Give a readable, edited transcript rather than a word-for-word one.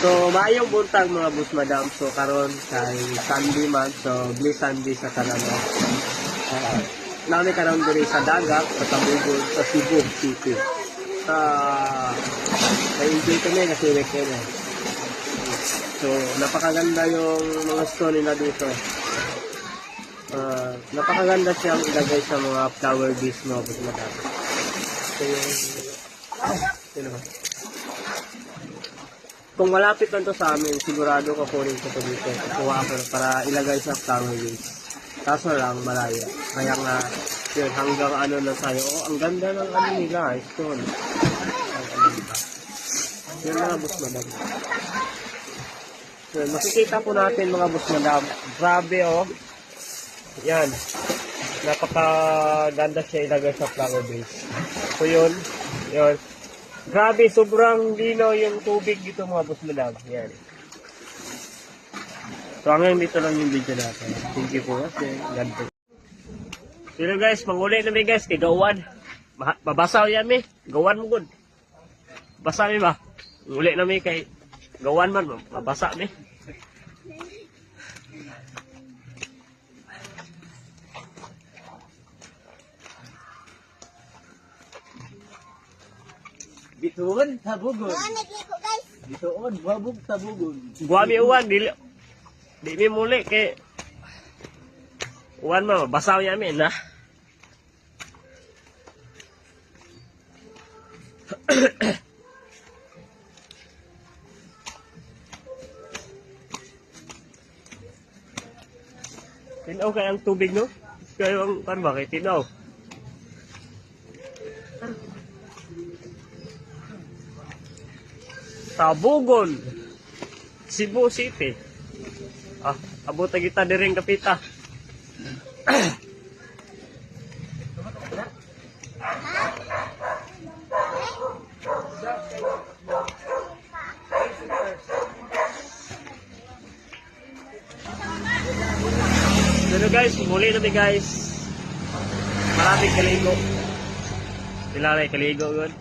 So, maayong buntag mga bus madam. So, karon kay Sunday man. So, bless Sunday sa kanano. Nami karon diri sa dagat, sa Tabugod, sa Cebu City. Na-enjoy kami kasi weekend eh. So, napakaganda yung mga store nila dito. Napakaganda siyang ilagay sa mga flower base mga bus madam. So, yung kung malapit lang to sa amin, sigurado ko kunin ko to dito. Kuha ako para ilagay sa flower base. Kaso lang, malayo. Kaya nga, yun, hanggang ano na tayo. Oh, ang ganda ng ano nila, stone. Yun mga bus madam. Yun, makikita po natin mga bus madam. Grabe oh. Yan. Napakaganda siya ilagay sa flower base. So yun, yun. Grabe, sobrang lino yung tubig dito mga boss madam. Yan. So hanggang dito lang yung video natin. Thank you po kasi. God bless. So guys, manguli na guys kay Gawan. Mabasaw yan mi. Gawan mo good. Basa mi ba? Manguli na kay Gawan man. Mabasa mi. Bituon, tabugon. Bituon, wabog, tabugon. Guami uwan, di mi muli kay uwan mo, basaw yamin ha. Tinaw kaya ang tubig no? Kaya ang kan ba kay tinaw? Tabugon, Cebu City. Abot kita diring kapita. Pero guys, muli na guys. Maraming kaligo. Sila rin kaligo yun.